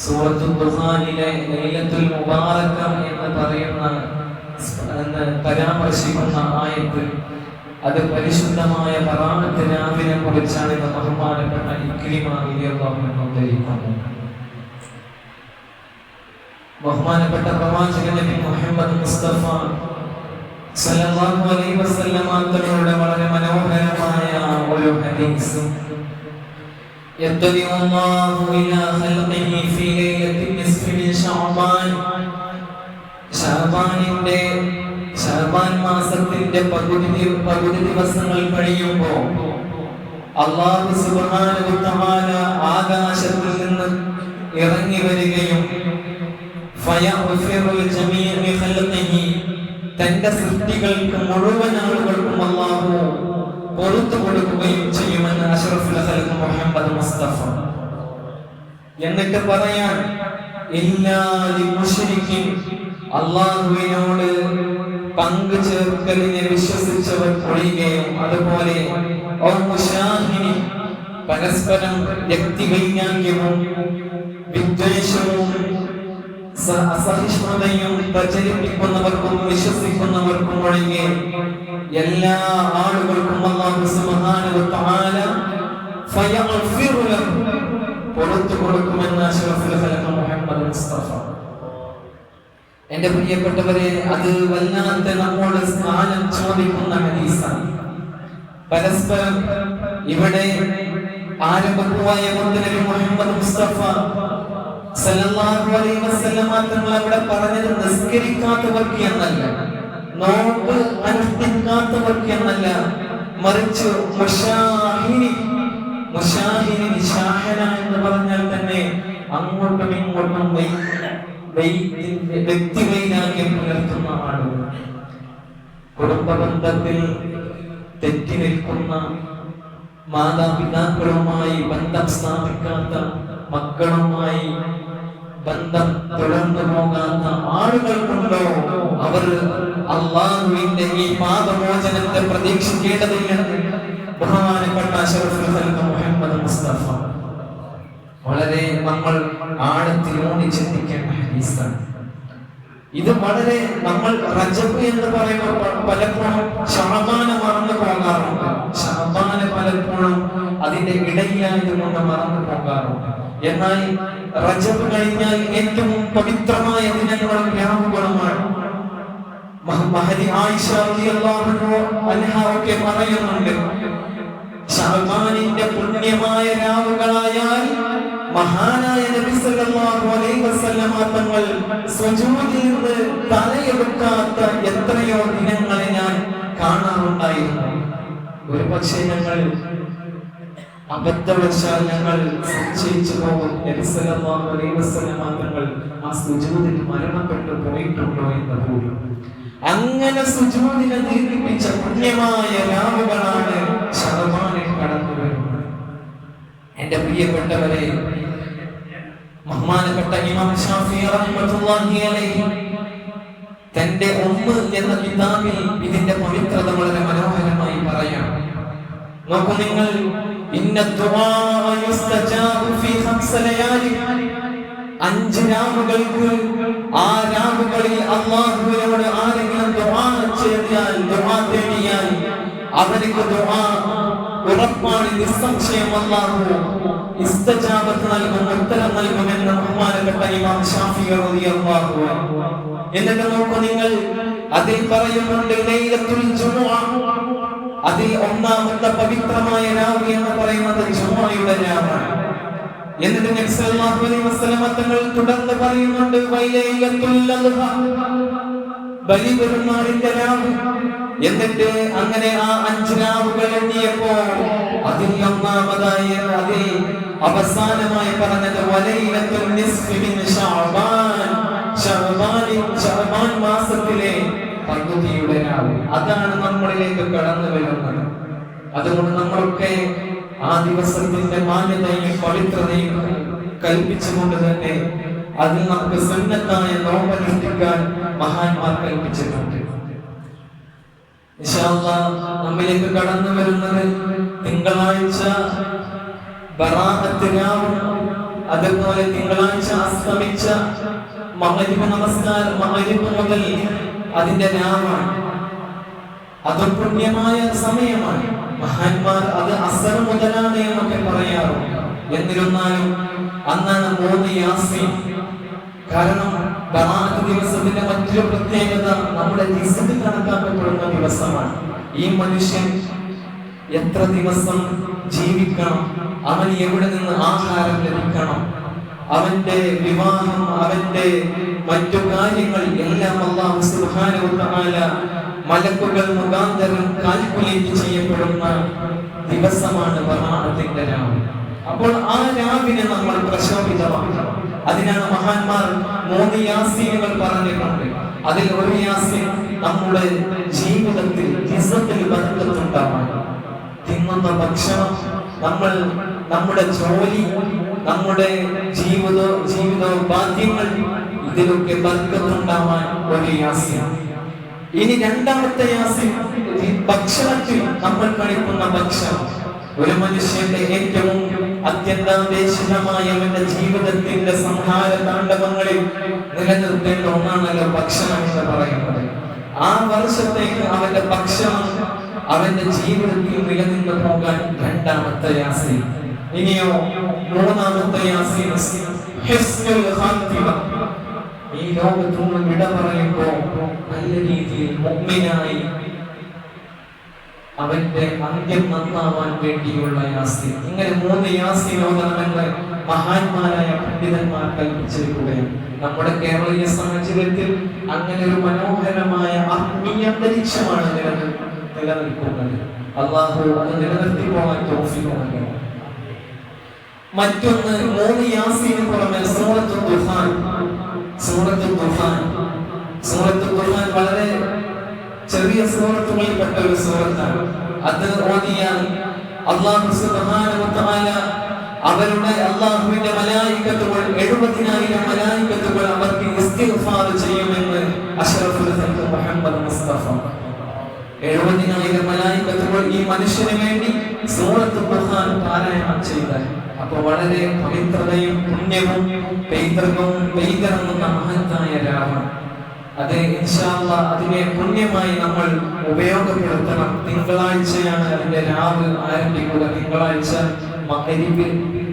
സൂറത്തുൽ ദുഖാനിലെ ലൈലത്തുൽ മുബാറക എന്ന് പറയുന്ന പരാമർശിക്കുന്ന ആയത്ത്, അത് പരിശുദ്ധമായ ബറാഅത്ത് രാവിനെ കുറിച്ചാണ് ഇന്ന് ബഹുമാനപ്പെട്ട ഇക്രിമ റളിയല്ലാഹു അൻഹു ഉദ്ധരിക്കുന്നത്. ബഹുമാനപ്പെട്ട പ്രവാചകൻ നബി മുഹമ്മദ് മുസ്തഫ സല്ലല്ലാഹു അലൈഹി വസല്ലം തങ്ങളുടെ വളരെ മനോഹരമായ ഒരു ഹദീസ്, യദ്ദിഉല്ലാഹു ഇലാ ഖൽഖിഹി ഫീ ലൈലത്തി നിസ്ഫി മിൻ ശഅബാൻ, ശഅബാൻ മാസത്തിന്റെ പകുതി ദിവസങ്ങൾ കഴിയുമ്പോൾ അല്ലാഹു സുബ്ഹാനഹു വ തആല ആകാശത്തിൽ നിന്ന് ഇറങ്ങി വരികയും ഫയഗ്ഫിറു ജമീഇ ഖൽഖിഹി, തന്റെ സൃഷ്ടികൾക്ക് മുഴുവൻ ആളുകൾക്കും അല്ലാഹു പുറത്തു കൊടുക്കുകയും ചെയ്യുമെന്ന് അഷ്റഫുൽ ഖൽഖ് മുഹമ്മദ് മുസ്തഫ. എന്നിട്ട് പറയാൻ, ഇല്ലാ ലിമുശ്രികിൻ, അല്ലാഹുവിനോട് പങ്കു ചേർക്കലിനെ വിശ്വസിച്ചവർ ഒഴികെയും, അതുപോലെ ഔ മുശാഹിനി, പരസ്പരം വ്യക്തിവൈരാഗ്യവും വിദ്വേഷവും അസഹിഷ്ണുതയും പ്രചരിപ്പിക്കുന്നവർക്കും വിശ്വസിക്കുന്നവർക്കും ഒഴികെ എല്ലാ ആളുകൾക്കും അല്ലാഹു സുബ്ഹാനഹു വ തആല ഫയഗ്ഫിറു ലഹു, പുറത്തു കൊടുക്കുമെന്ന് അഷ്റഫുൽ ഖൽഖ് മുഹമ്മദ് മുസ്തഫ. എന്റെ പ്രിയപ്പെട്ടവരെ, അത് വല്ലാത്ത നമ്മോട് സ്ഥാനം ചോദിക്കുന്ന ഹദീസാണ്. പരസ്പരം ഇവിടെ ആരംഭമായ നബി മുഹമ്മദ് മുസ്തഫ സല്ലല്ലാഹു അലൈഹി വസല്ലം തങ്ങൾ അവിടെ പറഞ്ഞത് നിസ്കരിക്കാത്തവർക്ക് എന്നല്ല, നോമ്പ് അനുഷ്ഠിക്കാത്തവർക്ക് എന്നല്ല, മറിച്ച് മുശാഹിനി നിശാഹന എന്ന് പറഞ്ഞാൽ തന്നെ അങ്ങോട്ടും ഇങ്ങോട്ടും വ്യക്തിവൈരാഗ്യം പുലർത്തുന്ന ആളുകൾ, കുടുംബബന്ധത്തിൽ തെറ്റി നിൽക്കുന്ന, മാതാപിതാക്കളുമായി ബന്ധം സ്ഥാപിക്കാത്ത, മക്കളുമായി ബന്ധം തുടർന്നു പോകാത്ത ആളുകൾക്കുണ്ടോ, അവർ അല്ലാഹുവിന്റെ ഈ പാപമോചനത്തെ പ്രതീക്ഷിക്കേണ്ടതില്ലെന്ന് ബഹുമാനപ്പെട്ട അഷ്റഫുൽ ഖൽഖ് മുഹമ്മദ് മുസ്തഫ വളരെ നമ്മൾ ആഴത്തിലൂന്നി ചിന്തിക്കേണ്ട ഹദീസാണ് ഇത്. വളരെ നമ്മൾ റജബ് എന്ന് പറയുമ്പോൾ പലപ്പോഴും ശഅബാനെ മറന്നു പോകാറുണ്ട്. ശഅബാനെ പലപ്പോഴും അതിന്റെ ഇടയിലായതുകൊണ്ട് മറന്നു പോകാറുണ്ട്. എന്നാൽ റജബ് കഴിഞ്ഞാൽ ഏറ്റവും പവിത്രമായ ദിനങ്ങളും രാവുകളുമാണ്. മഹദി ആയിഷ റളിയല്ലാഹു അൻഹ ഒക്കെ പറയുന്നുണ്ട്, ശഅബാനിന്റെ പുണ്യമായ രാവുകളായാൽ മഹാനായ നബി സല്ലല്ലാഹു അലൈഹി വസല്ലം തങ്ങൾ സുജൂദിൽ നിന്ന് തലയെടുക്കാത്ത എത്രയോ ദിനങ്ങളെ ഞാൻ കാണാറുണ്ടായിരുന്നു. ഒരു പക്ഷേ ഞങ്ങൾ അബദ്ധവശാൽ ഞങ്ങൾ സംശയിച്ചു പോകും, നബി സല്ലല്ലാഹു അലൈഹി വസല്ലം തങ്ങൾ ആ സുജൂദിൽ മരണപ്പെട്ടു പോയിട്ടുണ്ടോ എന്ന് പോലും. അങ്ങനെ സുജൂദിനെ ദീർഘിപ്പിച്ച പുണ്യമായ രാവുകളാണ് ശഅബാനിൽ കടന്നു വരുന്നത്. എന്റെ പ്രിയപ്പെട്ടവരെ, ബഹുമാനപ്പെട്ട ഇമാം ശാഫിഈ റഹ്മത്തുള്ളാഹി അലൈഹി തന്റെ എന്ന കിതാബിൽ ഇതിന്റെ പവിത്രത വളരെ മനോഹരമായി പറയാം. നോക്കൂ നിങ്ങൾ, ഇന്ന ദുആ യുസ്തജാബു ഫീ ഖംസ ലയാലി, 5 രാവുകൾക്ക്, ആ രാവുകളിൽ അല്ലാഹുവിനോട് ആരെങ്കിലും ദുആ ചെയ്താൽ, ദുആ തേടിയാൽ അവർക്ക് ദുആ ഉറപ്പാണ്, നിസ്സംശയം അല്ലാഹു ഇസ്തജാബത്ത് നൽകും, ഉത്തരം നൽകുമെന്ന് ബഹുമാനപ്പെട്ട ഇമാം ശാഫിഈ റളിയല്ലാഹു അൻഹു. എന്നിട്ട് നോക്കൂ നിങ്ങൾ, അതിൽ പറയുന്നുണ്ട് ലൈലത്തുൽ ജുമുഅ, അതിൽ ഒന്നാമത്തെ പവിത്രമായ രാവ് എന്ന് പറയുന്നത് ജുമുഅയുടെ രാവാണ്. എന്നിട്ട് നബി സല്ലല്ലാഹു അലൈഹി വസല്ലം തങ്ങൾ തുടർന്ന് പറയുന്നുണ്ട് വൈലൈലത്തുൽ അദ്ഹ, ബലിപെരുന്നാളിന്റെ രാവ്. എന്നിട്ട് അങ്ങനെ ആ 5 രാവുകൾ എണ്ണിയപ്പോൾ അതിൽ ഒന്നാമതായി, അതിൽ അവസാനമായി പറഞ്ഞത് വലൈലത്തുൽ നിസ്ഫി മിൻ ശഅബാൻ, ശഅബാൻ മാസത്തിലെ പകുതിയുടെ രാവ്. അതാണ് നമ്മളിലേക്ക് കടന്നു വരുന്നത്. അതുകൊണ്ട് നമ്മളൊക്കെ ആ ദിവസത്തിന്റെ മാന്യതയും പവിത്രതയും കൽപ്പിച്ചുകൊണ്ട് തന്നെ അതിൽ നമുക്ക് സുന്നത്തായ നോമ്പനുഷ്ഠിക്കാൻ മഹാന്മാർ കൽപ്പിച്ചിട്ടുണ്ട്. ഇൻഷാ അല്ലാഹ് നമ്മിലേക്ക് കടന്നു വരുന്നത് തിങ്കളാഴ്ച ബറാഅത്ത് രാവ്, അതുപോലെ തിങ്കളാഴ്ച അസ്തമിച്ച മഗ്‌രിബ് നമസ്കാരം, മഗ്‌രിബ് മുതൽ അതിന്റെ രാവാണ്. അത് പുണ്യമായ സമയമാണ്. മഹാന്മാർ അത് അസർ മുതലാണ് എന്നൊക്കെ പറയാറുണ്ട്. എന്നിരുന്നാലും അന്നാണ് 3 യാസീൻ. കാരണം ബറാഅത്ത് ദിവസത്തിന്റെ മറ്റൊരു പ്രത്യേകത നമ്മുടെ റിസ്ക് കണക്കാക്കപ്പെടുന്ന ദിവസമാണ്. ഈ മനുഷ്യൻ എത്ര ദിവസം ജീവിക്കണം, അവന് എവിടെ നിന്ന് ആഹാരം ലഭിക്കണം, അവന്റെ വിവാഹം, അവന്റെ മറ്റു കാര്യങ്ങൾ എല്ലാം അല്ലാഹു സുബ്ഹാനഹു വ തആല മലക്കുകൾ മുഖാന്തരം കാൽക്കുലേറ്റ് ചെയ്യപ്പെടുന്ന ദിവസമാണ് ബറാഅത്തിന്റെ രാവ്. അപ്പോൾ ആ രാവിനെ നമ്മൾ പ്രശോഭിതമാക്കണം. അതിനാണ് മഹാന്മാർ 3 യാസീനുകൾ പറഞ്ഞിട്ടുണ്ട്. അതിൽ ഒരു യാസീൻ നമ്മുടെ ജീവിതത്തിൽ ബർക്കത്തുണ്ടാവാൻ, തിന്നുന്ന ഭക്ഷണം, നമ്മുടെ ജോലി, നമ്മുടെ ജീവിതോപാധ്യങ്ങൾ, ഇതിലൊക്കെ ബർക്കത്തുണ്ടാവാൻ ഒരു യാസീൻ. ഇനി രണ്ടാമത്തെ യാസീൻ ഭക്ഷണത്തിൽ നമ്മൾ കഴിക്കുന്ന ഭക്ഷണം. ഒരു മനുഷ്യന്റെ ഏറ്റവും അത്യന്താപേക്ഷിതമായ അവന്റെ ജീവിതത്തിന്റെ സംഹാര താണ്ഡവങ്ങളിൽ നിലനിർത്തേണ്ട ഒന്നാണല്ലോ ഭക്ഷണം എന്ന് പറയുന്നത്. ആ വർഷത്തേക്ക് അവന്റെ ഭക്ഷണം അവന്റെ ജീവിതത്തിൽ നിലനിന്ന് പോകാൻ രണ്ടാമത്തെ യാസീൻ. ഇനിയോ മൂന്നാമത്തെ യാസീൻ ഹിസ്നുൽ ഖാത്തിമ. ഈ ലോകത്തു നിന്ന് വിട പറയുമ്പോൾ നല്ല രീതിയിൽ മുഅ്മിനായി അവന്റെ അന്ത്യം നന്നാവാൻ വേണ്ടിയുള്ള യാസീൻ. ഇങ്ങനെ 3 യാസീൻ ഓതണമെന്ന് മഹാന്മാരായ പണ്ഡിതന്മാർ കൽപ്പിച്ചിരിക്കുകയാണ്. നമ്മുടെ കേരളീയ സാഹചര്യത്തിൽ അങ്ങനെ ഒരു മനോഹരമായ ആത്മീയ അന്തരീക്ഷമാണ് നിലനിൽക്കുന്നത്. അല്ലാഹു അത് നിലനിർത്തി പോകാൻ തൗഫീഖ് നൽകണം. മറ്റൊന്ന് 3 യാസീന് പുറമെ സൂറത്തുൽ ദുഹാൻ. സൂറത്തുൽ ദുഹാൻ വളരെ ചെറിയ സൂറത്തുകളിൽപ്പെട്ട ഒരു സൂറത്താണ്. അത് ഓതിയാൽ അല്ലാഹു സുബ്ഹാനഹു വ തആല അവരുടെ അല്ലാഹുവിന്റെ മലായികത്തുകൾ 70,000 മലായികത്തുകൾ അവർക്ക് ഇസ്തിഗ്ഫാർ ചെയ്യുമെന്ന് അഷ്റഫുൽ ഖൽഖ് മുഹമ്മദ് മുസ്തഫ. 70,000 മലായികത്തുകൾ ഈ മനുഷ്യന് വേണ്ടി സൂറത്തുൽ ദുഹാൻ പാരായണം ചെയ്താൽ അപ്പോൾ വളരെ പവിത്രതയും പുണ്യവും പെയ്തിറങ്ങുന്ന മഹത്തായ രാവാണ് അത്. ഇൻഷാ അല്ലാഹ് അതിനെ പുണ്യമായി നമ്മൾ ഉപയോഗപ്പെടുത്തണം. തിങ്കളാഴ്ചയാണ് അതിന്റെ രാവ് ആരംഭിക്കുക. തിങ്കളാഴ്ച മഗ്‌രിബ്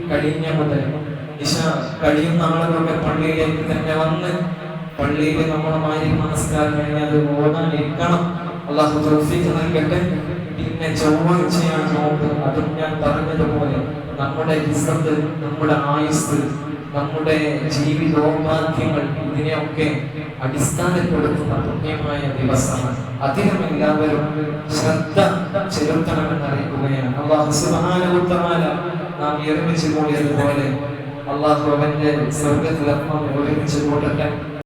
കഴിഞ്ഞ മുതൽ ഇശാ കഴിയുന്ന ആളുകളൊക്കെ പള്ളിയിലേക്ക് തന്നെ വന്ന് പള്ളിയിൽ നമ്മൾ മഗ്‌രിബ് നമസ്കാരം കഴിഞ്ഞാൽ ഓതാനിരിക്കണം. അല്ലാഹു തൗഫീഖ് നൽകട്ടെ. പിന്നെ ചൊവ്വാഴ്ചയാണ് നോമ്പ്. അതും ഞാൻ പറഞ്ഞതുപോലെ നമ്മുടെ റിസ്ക്, നമ്മുടെ ആയുസ്, നമ്മുടെ ജീവിതോപാധ്യങ്ങൾ, ഇതിനെയൊക്കെ അടിസ്ഥാനപ്പെടുത്തുന്ന പുണ്യമായ ദിവസമാണ്. അതിലും എല്ലാവരും ശ്രദ്ധ ചെലുത്തണമെന്ന് അറിയിക്കുകയാണ്. അല്ലാഹു സുബ്ഹാനഹു വ തആല നാം ഒരുമിച്ച് കൂടിയതുപോലെ അല്ലാഹു അവന്റെ സ്വർഗ്ഗത്തിൽ ഒരുമിച്ച് കൂട്ടട്ടെ.